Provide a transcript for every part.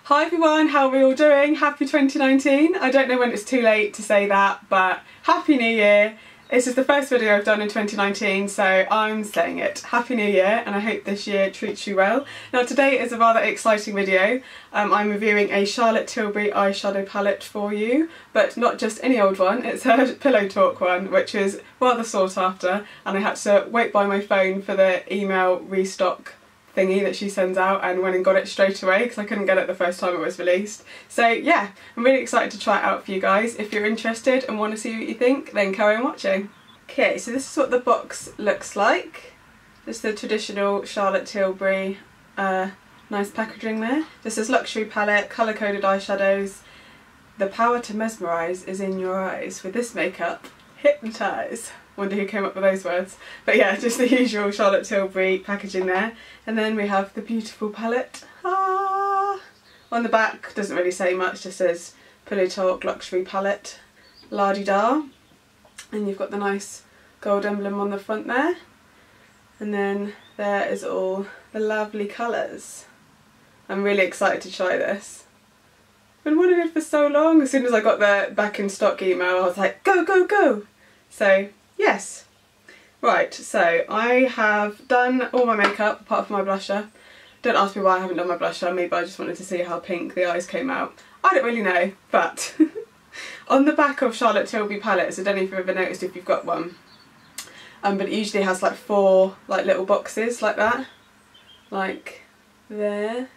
Hi everyone, how are we all doing? Happy 2019. I don't know when it's too late to say that, but Happy New Year. This is the first video I've done in 2019, so I'm saying it. Happy New Year, and I hope this year treats you well. Now today is a rather exciting video. I'm reviewing a Charlotte Tilbury eyeshadow palette for you, but not just any old one, it's her Pillow Talk one, which is rather sought after, and I had to wait by my phone for the email restock thingy that she sends out, and went and got it straight away because I couldn't get it the first time it was released. So yeah, I'm really excited to try it out for you guys. If you're interested and want to see what you think, then carry on watching. Okay, so this is what the box looks like. Just the traditional Charlotte Tilbury nice packaging there. This is luxury palette, colour coded eyeshadows. The power to mesmerise is in your eyes. With this makeup, hypnotise. Wonder who came up with those words. But yeah, just the usual Charlotte Tilbury packaging there. And then we have the beautiful palette. Ah! On the back, doesn't really say much, just says Pillow Talk Luxury Palette. La-di-da. And you've got the nice gold emblem on the front there. And then there is all the lovely colours. I'm really excited to try this. I've been wanting it for so long. As soon as I got the back in stock email, I was like, go, go, go! So yes. Right, so I have done all my makeup apart from my blusher. Don't ask me why I haven't done my blusher, maybe I just wanted to see how pink the eyes came out. I don't really know, but on the back of Charlotte Tilbury palettes, I don't know if you've ever noticed if you've got one, but it usually has like 4 like little boxes like that, like there.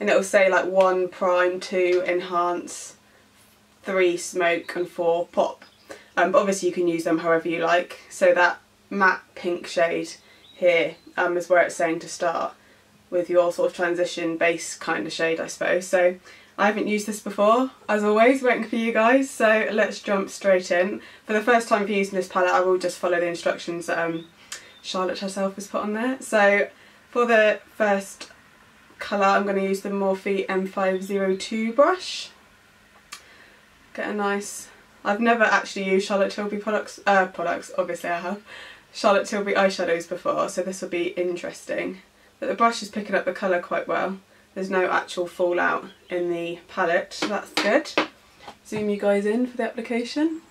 And it'll say like 1 prime, 2 enhance, 3 smoke and 4 pop. But obviously you can use them however you like. So that matte pink shade here is where it's saying to start with your sort of transition base kind of shade, I suppose. So I haven't used this before, as always, waiting for you guys. So let's jump straight in. For the first time for using this palette, I will just follow the instructions that Charlotte herself has put on there. So for the first colour, I'm going to use the Morphe M502 brush. Get a nice... I've never actually used Charlotte Tilbury products, obviously I have, Charlotte Tilbury eyeshadows before, so this will be interesting. But the brush is picking up the colour quite well. There's no actual fallout in the palette, so that's good. Zoom you guys in for the application.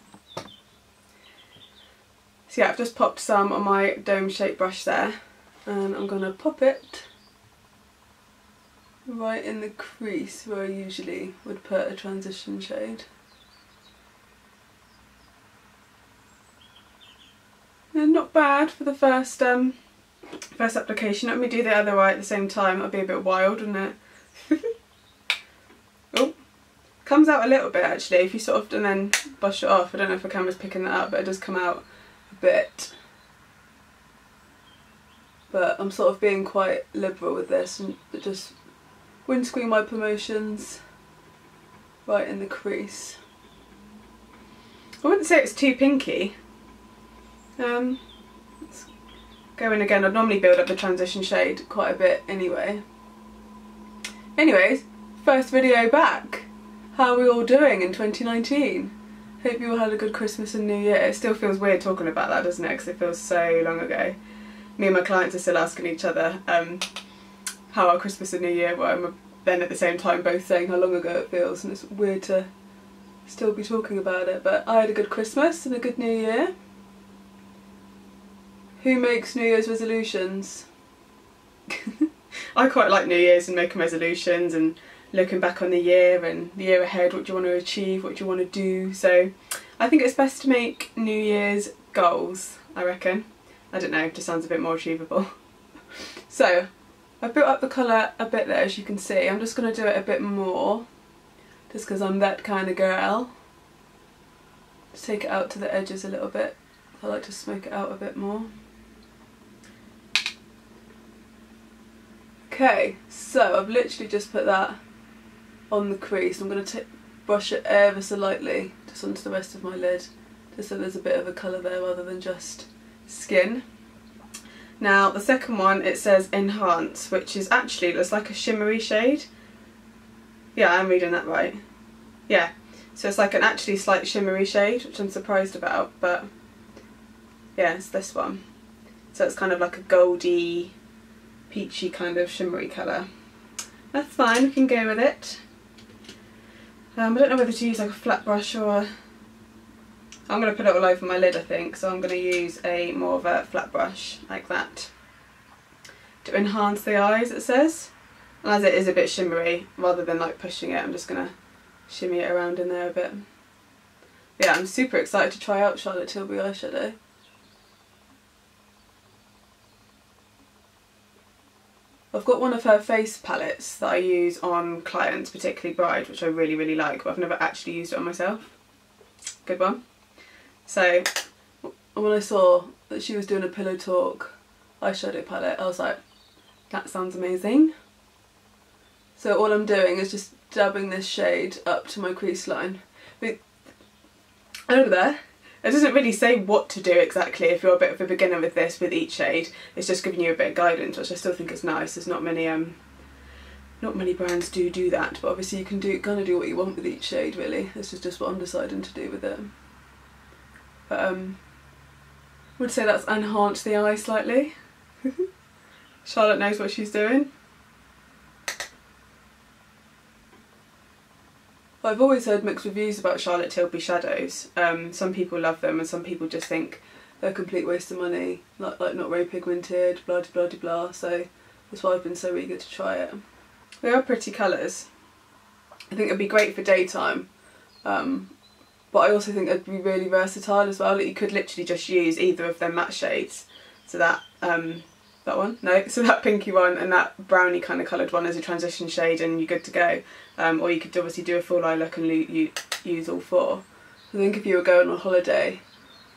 So yeah, I've just popped some on my dome-shaped brush there, and I'm going to pop it right in the crease where I usually would put a transition shade. And not bad for the first application. Let me do the other eye at the same time. That'll be a bit wild, wouldn't it? Oh, comes out a little bit actually if you sort of and then brush it off. I don't know if the camera's picking that up, but it does come out a bit. But I'm sort of being quite liberal with this and just windscreen my promotions right in the crease. I wouldn't say it's too pinky. Let's go in again. I'd normally build up the transition shade quite a bit anyway. Anyways, first video back. How are we all doing in 2019? Hope you all had a good Christmas and New Year. It still feels weird talking about that, doesn't it? Because it feels so long ago. Me and my clients are still asking each other how our Christmas and New Year were, and we're then at the same time both saying how long ago it feels, and it's weird to still be talking about it. But I had a good Christmas and a good New Year. Who makes New Year's resolutions? I quite like New Year's and making resolutions and looking back on the year and the year ahead, what do you want to achieve, what do you want to do. So I think it's best to make New Year's goals, I reckon. I don't know, it just sounds a bit more achievable. So I've built up the colour a bit there, as you can see. I'm just going to do it a bit more, just because I'm that kind of girl. Just take it out to the edges a little bit. I like to smoke it out a bit more. Okay, so I've literally just put that on the crease. I'm going to brush it ever so lightly just onto the rest of my lid, just so there's a bit of a colour there rather than just skin. Now the second one, it says enhance, which is actually, looks like a shimmery shade. Yeah, I'm reading that right. Yeah, so it's like an actually slight shimmery shade, which I'm surprised about, but yeah, it's this one. So it's kind of like a goldy, peachy kind of shimmery colour. That's fine, we can go with it. I don't know whether to use like a flat brush or I'm going to put it all over my lid I think, so I'm going to use a more of a flat brush like that to enhance the eyes, it says. And as it is a bit shimmery, rather than like pushing it, I'm just going to shimmy it around in there a bit. Yeah, I'm super excited to try out Charlotte Tilbury eyeshadow. I've got one of her face palettes that I use on clients, particularly Bride, which I really, really like, but I've never actually used it on myself. Good one. So, when I saw that she was doing a Pillow Talk eyeshadow palette, I was like, that sounds amazing. So all I'm doing is just dabbing this shade up to my crease line. Over there, it doesn't really say what to do exactly if you're a bit of a beginner with this, with each shade. It's just giving you a bit of guidance, which I still think is nice. There's not many brands do that, but obviously you can kind of do what you want with each shade really. This is just what I'm deciding to do with it. But I would say that's enhanced the eye slightly. Charlotte knows what she's doing. I've always heard mixed reviews about Charlotte Tilbury shadows. Some people love them and some people just think they're a complete waste of money, like not very pigmented, blah de blah de blah, so that's why I've been so eager to try it. They are pretty colours. I think it'd be great for daytime, but I also think it'd be really versatile as well, that you could literally just use either of their matte shades. So that so that pinky one and that browny kind of coloured one as a transition shade and you're good to go. Or you could obviously do a full eye look and use all four. I think if you were going on holiday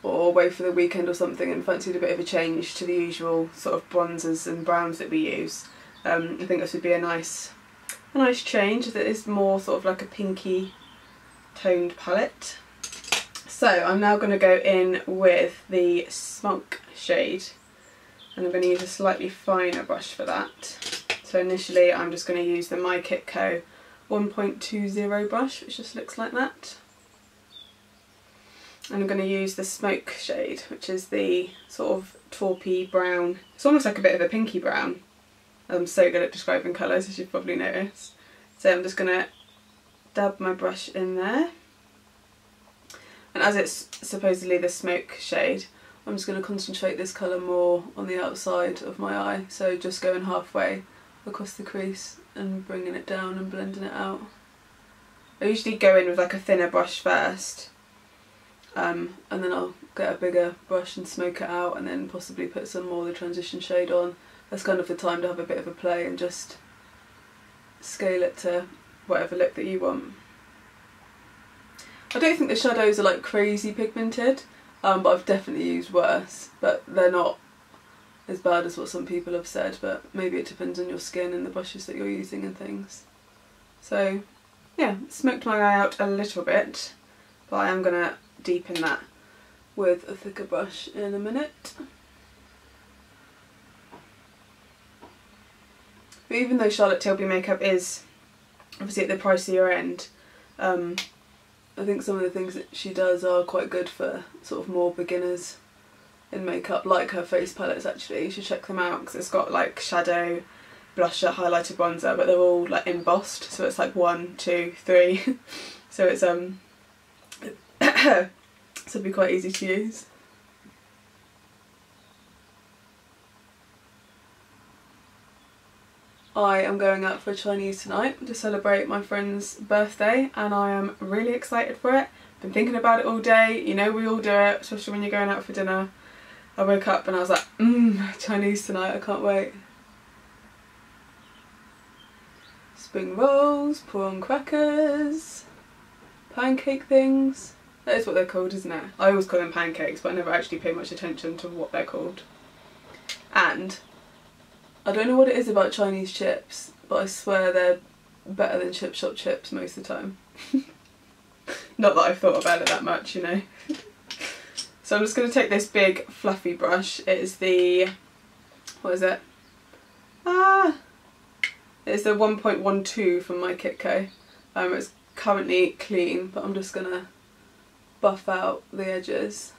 or away for the weekend or something and fancied a bit of a change to the usual sort of bronzers and browns that we use, I think this would be a nice change, as it is more sort of like a pinky toned palette. So I'm now going to go in with the Smoke shade. And I'm going to use a slightly finer brush for that. So initially I'm just going to use the My Kit Co 1.20 brush, which just looks like that. And I'm going to use the Smoke shade, which is the sort of taupey brown. It's almost like a bit of a pinky brown. I'm so good at describing colours, as you've probably noticed. So I'm just going to dab my brush in there. And as it's supposedly the Smoke shade, I'm just going to concentrate this colour more on the outside of my eye, so just going halfway across the crease and bringing it down and blending it out. I usually go in with like a thinner brush first, and then I'll get a bigger brush and smoke it out and then possibly put some more of the transition shade on. That's kind of the time to have a bit of a play and just scale it to whatever look that you want. I don't think the shadows are like crazy pigmented. But I've definitely used worse, but they're not as bad as what some people have said, but maybe it depends on your skin and the brushes that you're using and things. So yeah, smoked my eye out a little bit, but I am going to deepen that with a thicker brush in a minute. But even though Charlotte Tilbury makeup is obviously at the pricier end, I think some of the things that she does are quite good for sort of more beginners in makeup, like her face palettes actually. You should check them out because it's got like shadow, blusher, highlighter, bronzer, but they're all like embossed, so it's like 1, 2, 3. So it's so it'd be quite easy to use. I am going out for Chinese tonight to celebrate my friend's birthday and I am really excited for it. Been thinking about it all day, you know we all do it, especially when you're going out for dinner. I woke up and I was like, Chinese tonight, I can't wait. Spring rolls, prawn crackers, pancake things. That is what they're called, isn't it? I always call them pancakes, but I never actually pay much attention to what they're called. And I don't know what it is about Chinese chips, but I swear they're better than chip shop chips most of the time. Not that I've thought about it that much, you know. So I'm just going to take this big fluffy brush. It is the, what is it? It's the 1.12 from My Kit Co. It's currently clean, but I'm just going to buff out the edges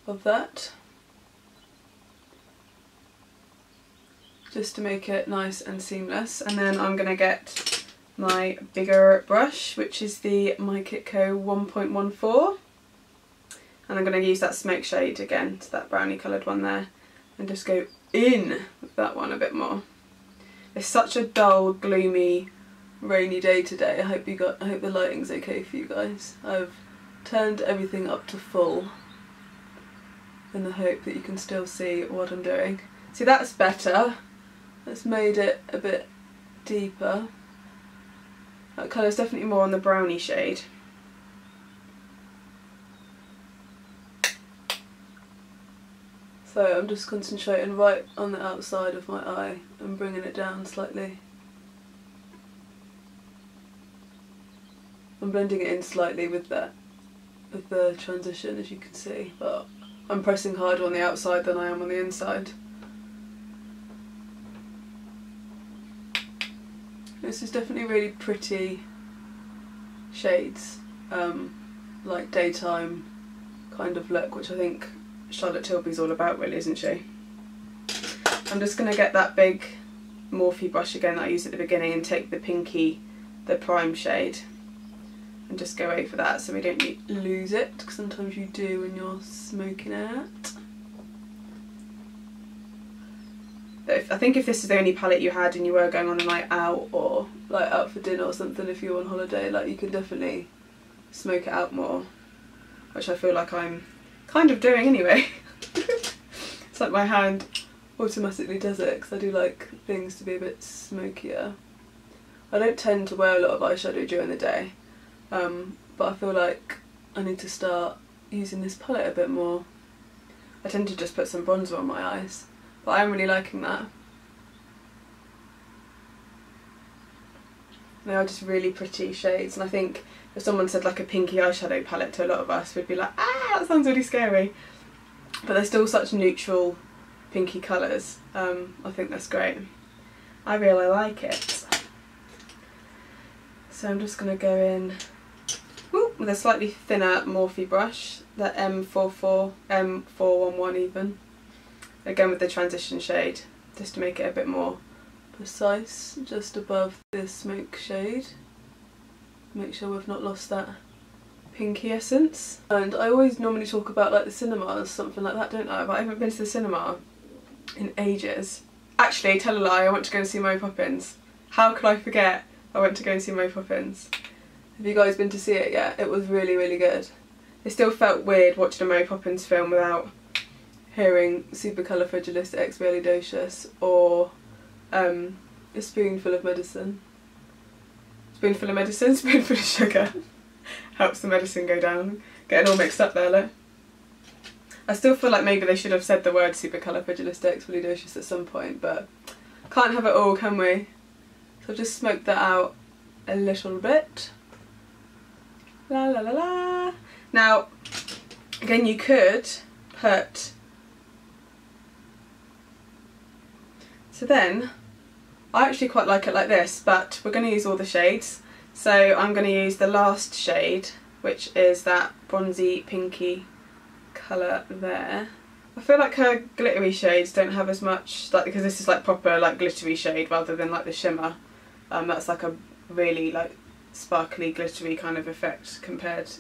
of that. just to make it nice and seamless. And then I'm going to get my bigger brush, which is the My Kit Co 1.14, and I'm going to use that smoke shade again, so that brownie coloured one there, and just go in with that one a bit more. It's such a dull, gloomy, rainy day today. I hope the lighting's okay for you guys. I've turned everything up to full in the hope that you can still see what I'm doing. See, that's better. That's made it a bit deeper. That colour's definitely more on the brownie shade. So I'm just concentrating right on the outside of my eye and bringing it down slightly. I'm blending it in slightly with the transition, as you can see, but I'm pressing harder on the outside than I am on the inside. This is definitely really pretty shades, like daytime kind of look, which I think Charlotte Tilbury's all about, really, isn't she? I'm just going to get that big Morphe brush again that I used at the beginning and take the pinky, the prime shade, and just go over that so we don't lose it, because sometimes you do when you're smoking it. I think if this is the only palette you had and you were going on a night out or like out for dinner or something, if you're on holiday, like you can definitely smoke it out more, which I feel like I'm kind of doing anyway. It's like my hand automatically does it, because I do like things to be a bit smokier. I don't tend to wear a lot of eyeshadow during the day, but I feel like I need to start using this palette a bit more. I tend to just put some bronzer on my eyes, but I'm really liking that. They are just really pretty shades, and I think if someone said like a pinky eyeshadow palette to a lot of us, we'd be like, ah, that sounds really scary. But they're still such neutral pinky colours. I think that's great. I really like it. So I'm just going to go in with a slightly thinner Morphe brush, the M411 even. Again with the transition shade, just to make it a bit more precise, just above the smoke shade. Make sure we've not lost that pinky essence. And I always normally talk about like the cinemas, something like that, don't I? But I haven't been to the cinema in ages. Actually, tell a lie, I went to go and see Mary Poppins. How could I forget I went to go and see Mary Poppins? Have you guys been to see it yet? It was really, really good. It still felt weird watching a Mary Poppins film without hearing supercalifragilisticexpialidocious or a spoonful of medicine. Spoonful of medicine, spoonful of sugar. Helps the medicine go down. Getting all mixed up there, look. I still feel like maybe they should have said the word supercalifragilisticexpialidocious at some point, but can't have it all, can we? So I've just smoked that out a little bit. La la la la. Now, again, you could put... So then, I actually quite like it like this, but we're going to use all the shades. So I'm going to use the last shade, which is that bronzy pinky colour there. I feel like her glittery shades don't have as much, like, because this is like proper like glittery shade rather than like the shimmer. That's like a really like sparkly glittery kind of effect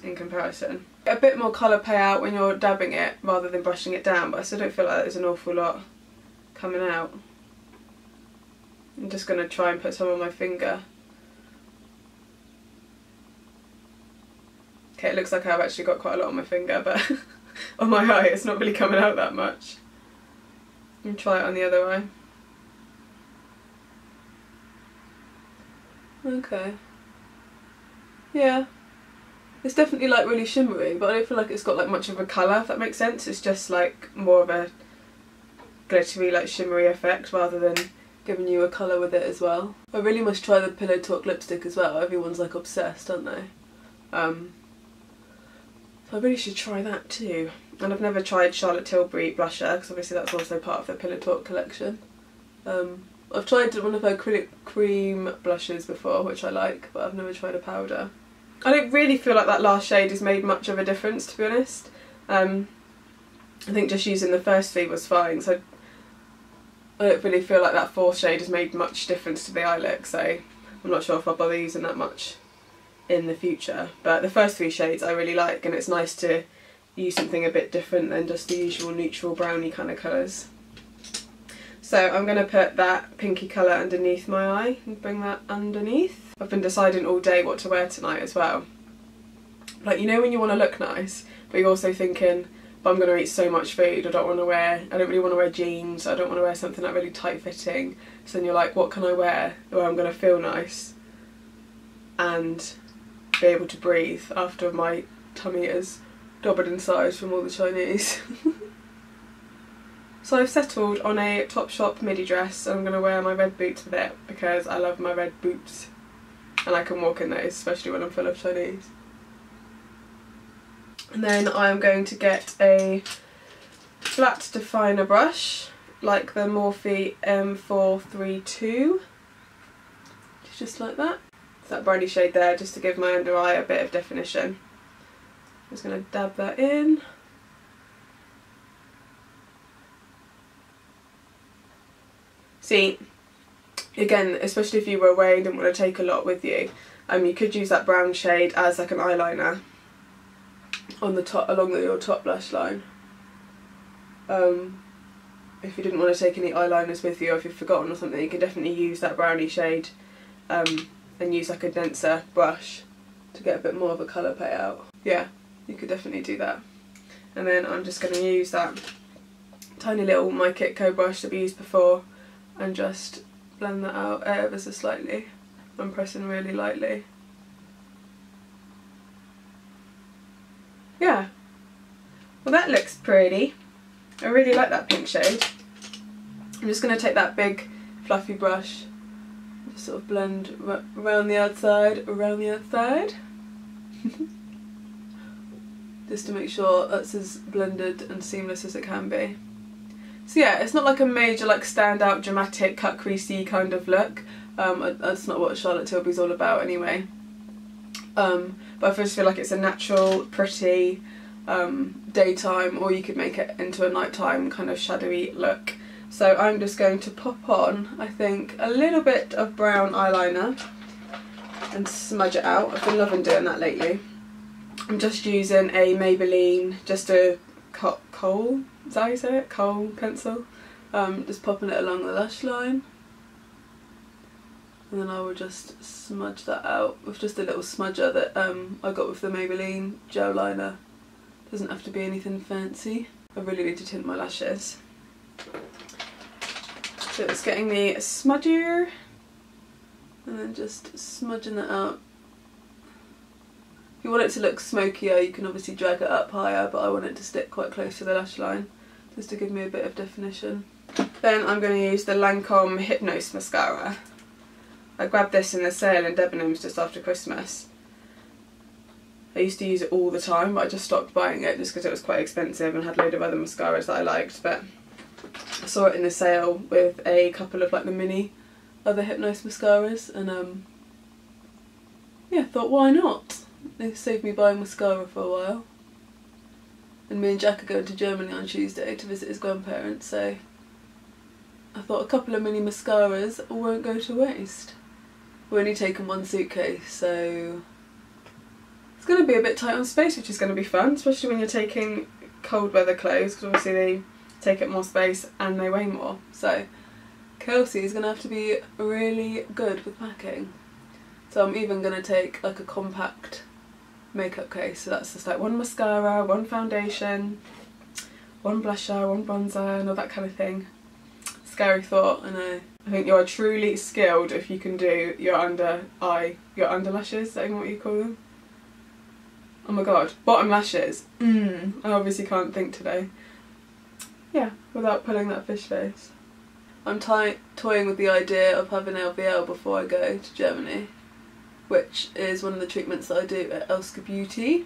in comparison. A bit more colour payout when you're dabbing it rather than brushing it down, but I still don't feel like there's an awful lot coming out. I'm just going to try and put some on my finger. Okay, it looks like I've actually got quite a lot on my finger, but on my eye it's not really coming out that much. And try it on the other eye. Okay. Yeah. It's definitely like really shimmery, but I don't feel like it's got like much of a colour, if that makes sense. It's just like more of a glittery, like shimmery effect rather than giving you a colour with it as well. I really must try the Pillow Talk lipstick as well. Everyone's like obsessed, aren't they? So I really should try that too. And I've never tried Charlotte Tilbury blusher, because obviously that's also part of the Pillow Talk collection. I've tried one of her acrylic cream blushes before, which I like, but I've never tried a powder. I don't really feel like that last shade has made much of a difference, to be honest. I think just using the first three was fine, so I don't really feel like that fourth shade has made much difference to the eye look, so I'm not sure if I'll bother using that much in the future. But the first three shades I really like, and it's nice to use something a bit different than just the usual neutral browny kind of colours. So I'm going to put that pinky colour underneath my eye and bring that underneath. I've been deciding all day what to wear tonight as well. Like, you know when you want to look nice, but you're also thinking, but I'm going to eat so much food, I don't really want to wear jeans, I don't want to wear something like really tight fitting. So then you're like, what can I wear where I'm going to feel nice and be able to breathe after my tummy is doubled in size from all the Chinese. So I've settled on a Topshop midi dress, and I'm going to wear my red boots with it because I love my red boots and I can walk in those, especially when I'm full of Chinese. And then I'm going to get a flat definer brush like the Morphe M432, just like that. It's that browny shade there, just to give my under eye a bit of definition. I'm just going to dab that in. See, again, especially if you were away and didn't want to take a lot with you, you could use that brown shade as like an eyeliner on the top, along your top lash line. If you didn't want to take any eyeliners with you, or if you've forgotten or something, you can definitely use that browny shade and use like a denser brush to get a bit more of a colour payout. Yeah, you could definitely do that. And then I'm just going to use that tiny little My Kitco brush that we used before and just blend that out ever so slightly. I'm pressing really lightly. Yeah, well that looks pretty. I really like that pink shade. I'm just going to take that big fluffy brush and just sort of blend around the outside, just to make sure that's as blended and seamless as it can be. So yeah, it's not like a major like standout dramatic cut creasy kind of look. That's not what Charlotte Tilbury's all about anyway. But I just feel like it's a natural, pretty daytime, or you could make it into a nighttime kind of shadowy look. So I'm just going to pop on, I think, a little bit of brown eyeliner and smudge it out. I've been loving doing that lately. I'm just using a Maybelline, just a kohl, is that how you say it? Kohl pencil. Just popping it along the lash line. And then I will just smudge that out with just a little smudger that I got with the Maybelline gel liner. Doesn't have to be anything fancy. I really need to tint my lashes. So it's getting the smudgier and then just smudging that out. If you want it to look smokier, you can obviously drag it up higher, but I want it to stick quite close to the lash line just to give me a bit of definition. Then I'm going to use the Lancome Hypnose mascara. I grabbed this in the sale in Debenhams just after Christmas. I used to use it all the time, but I just stopped buying it just because it was quite expensive and had a load of other mascaras that I liked. But I saw it in the sale with a couple of like the mini other Hypnose mascaras, and yeah, thought why not? They saved me buying mascara for a while. And me and Jack are going to Germany on Tuesday to visit his grandparents, so I thought a couple of mini mascaras won't go to waste. We're only taking one suitcase, so it's going to be a bit tight on space, which is going to be fun, especially when you're taking cold weather clothes, because obviously they take up more space and they weigh more. So Kelsey is going to have to be really good with packing. So I'm even going to take like a compact makeup case, so that's just like one mascara, one foundation, one blusher, one bronzer and all that kind of thing. Scary thought, I know. I think you are truly skilled if you can do your under lashes, is that what you call them? Oh my god, bottom lashes. I obviously can't think today. Yeah, without pulling that fish face. I'm toying with the idea of having LVL before I go to Germany, which is one of the treatments that I do at Elska Beauty.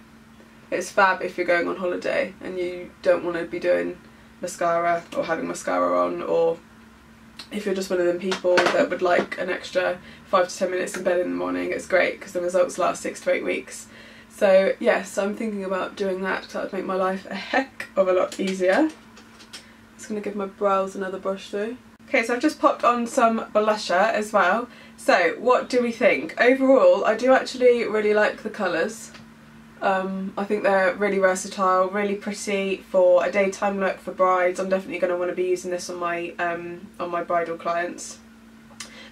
It's fab if you're going on holiday and you don't want to be doing mascara or having mascara on, or if you're just one of them people that would like an extra 5 to 10 minutes in bed in the morning. It's great because the results last 6 to 8 weeks. So yes, I'm thinking about doing that because that would make my life a heck of a lot easier. Just going to give my brows another brush through. Okay, so I've just popped on some blusher as well. So what do we think? Overall, I do actually really like the colours. I think they're really versatile, really pretty for a daytime look for brides. I'm definitely going to want to be using this on my bridal clients.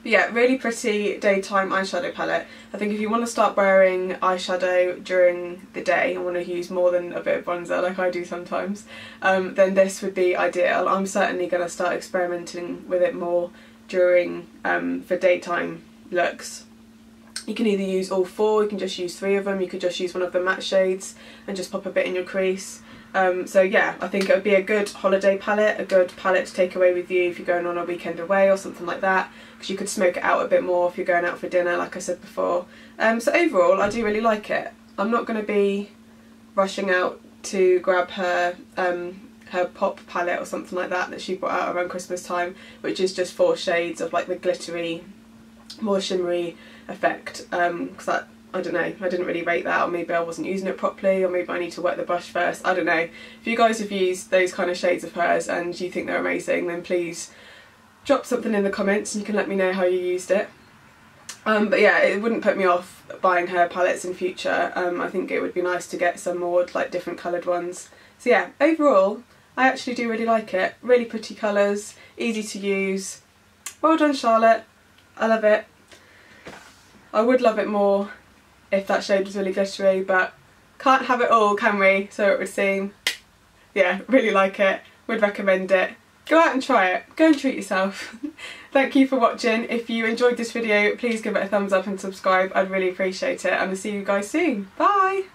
But yeah, really pretty daytime eyeshadow palette. I think if you want to start wearing eyeshadow during the day and want to use more than a bit of bronzer like I do sometimes, then this would be ideal. I'm certainly going to start experimenting with it more during for daytime looks. You can either use all four, you can just use 3 of them, you could just use one of the matte shades and just pop a bit in your crease. So yeah, I think it would be a good holiday palette, a good palette to take away with you if you're going on a weekend away or something like that, because you could smoke it out a bit more if you're going out for dinner, like I said before. So overall, I do really like it. I'm not going to be rushing out to grab her her pop palette or something like that she brought out around Christmas time, which is just 4 shades of like the glittery, more shimmery effect, because that, I don't know, I didn't really rate that, or maybe I wasn't using it properly, or maybe I need to wet the brush first, I don't know. If you guys have used those kind of shades of hers and you think they're amazing, then please drop something in the comments and you can let me know how you used it. But yeah, it wouldn't put me off buying her palettes in future. I think it would be nice to get some more like different coloured ones. So yeah, overall I actually do really like it. Really pretty colours, easy to use. Well done Charlotte, I love it. I would love it more if that shade was really glittery, but can't have it all, can we? So it would seem. Yeah, really like it, would recommend it. Go out and try it, go and treat yourself. Thank you for watching. If you enjoyed this video, please give it a thumbs up and subscribe, I'd really appreciate it, and I'll see you guys soon. Bye!